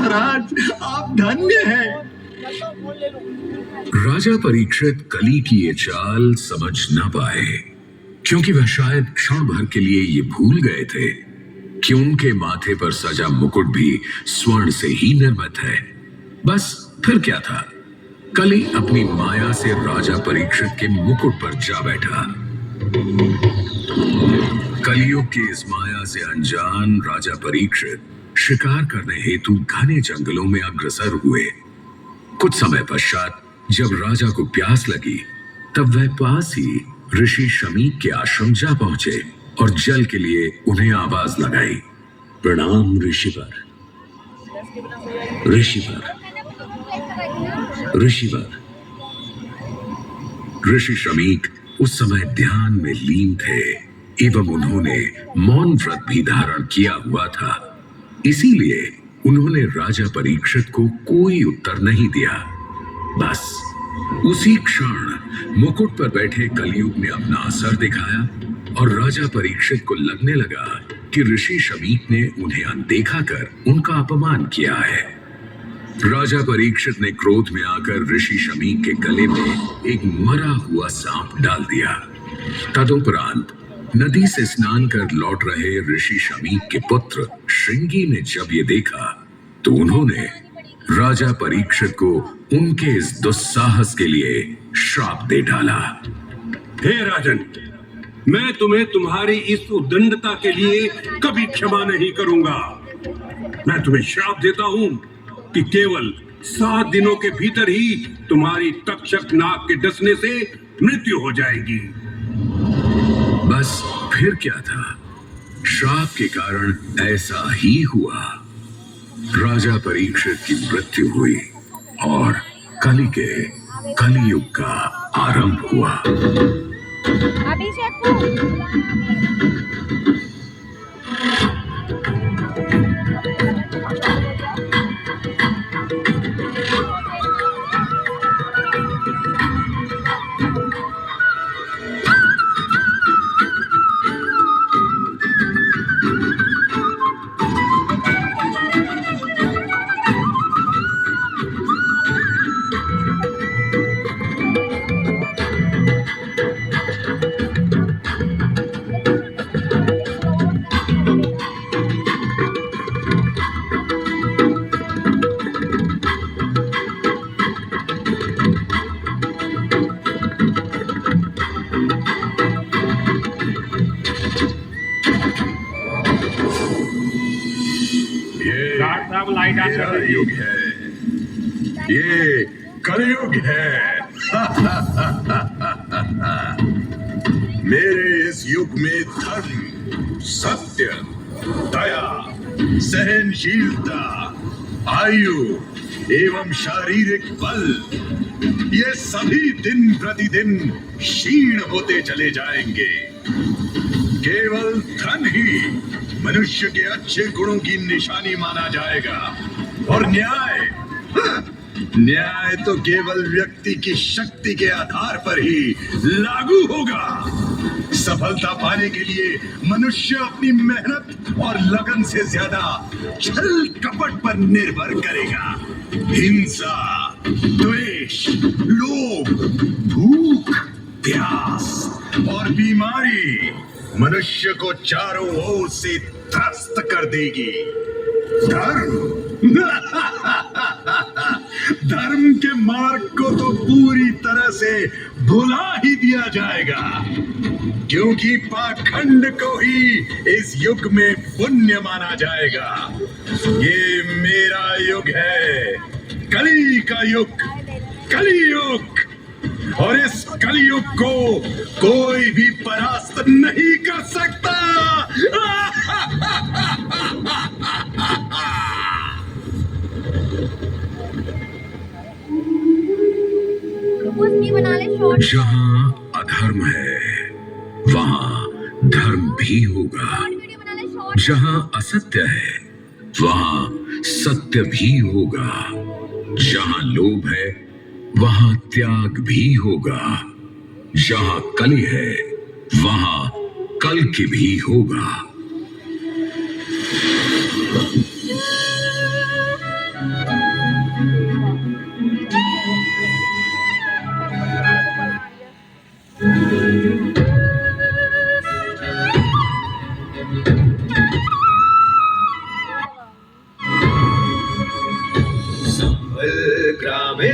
महाराज, आप धन्य हैं। राजा परीक्षित कली की ये चाल समझ न पाए, क्योंकि वह शायद क्षण भर के लिए ये भूल गए थे कि उनके माथे पर सजा मुकुट भी स्वर्ण से ही निर्मित है। बस फिर क्या था, कली अपनी माया से राजा परीक्षित के मुकुट पर जा बैठा। कलियुग की इस माया से अनजान राजा परीक्षित शिकार करने हेतु घने जंगलों में अग्रसर हुए। कुछ समय पश्चात जब राजा को प्यास लगी, तब वह पास ही ऋषि शमीक के आश्रम जा पहुंचे और जल के लिए उन्हें आवाज लगाई। प्रणाम ऋषिवर, ऋषिवर, ऋषिवर। ऋषि शमीक उस समय ध्यान में लीन थे एवं उन्होंने मौन व्रत भी धारण किया हुआ था। इसीलिए उन्होंने राजा परीक्षित को कोई उत्तर नहीं दिया। बस उसी क्षण मुकुट पर बैठे कलियुग ने अपना असर दिखाया और राजा परीक्षित को लगने लगा कि ऋषि शमीक ने उन्हें अनदेखा कर उनका अपमान किया है। राजा परीक्षित ने क्रोध में आकर ऋषि शमीक के गले में एक मरा हुआ सांप डाल दिया। तदुपरांत नदी से स्नान कर लौट रहे ऋषि शमीक के पुत्र श्रृंगी ने जब ये देखा, तो उन्होंने राजा परीक्षित को उनके इस दुस्साहस के लिए श्राप दे डाला। हे राजन, मैं तुम्हें तुम्हारी इस उद्दंडता के लिए कभी क्षमा नहीं करूंगा। मैं तुम्हें श्राप देता हूं कि केवल 7 दिनों के भीतर ही तुम्हारी तक्षक नाग के डसने से मृत्यु हो जाएगी। बस फिर क्या था, श्राप के कारण ऐसा ही हुआ। राजा परीक्षित की मृत्यु हुई और कलियुग का आरंभ हुआ। अभिषेक को कलयुग है, ये कलयुग है। मेरे इस युग में धर्म, सत्य, दया, सहनशीलता, आयु एवं शारीरिक बल, ये सभी दिन प्रतिदिन क्षीण होते चले जाएंगे। केवल धन ही मनुष्य के अच्छे गुणों की निशानी माना जाएगा और न्याय तो केवल व्यक्ति की शक्ति के आधार पर ही लागू होगा। सफलता पाने के लिए मनुष्य अपनी मेहनत और लगन से ज्यादा छल कपट पर निर्भर करेगा। हिंसा, द्वेष, लोभ, भूख, प्यास और बीमारी मनुष्य को चारों ओर से त्रस्त कर देगी। धर्म के मार्ग को तो पूरी तरह से भुला ही दिया जाएगा, क्योंकि पाखंड को ही इस युग में पुण्य माना जाएगा। ये मेरा युग है, कली का युग, कलियुग, और इस कलियुग को कोई भी परास्त नहीं कर सकता। जहां अधर्म है वहां धर्म भी होगा, जहां असत्य है वहां सत्य भी होगा, जहां लोभ है वहां त्याग भी होगा, जहां कली है वहां कल्कि भी होगा। ग्रामे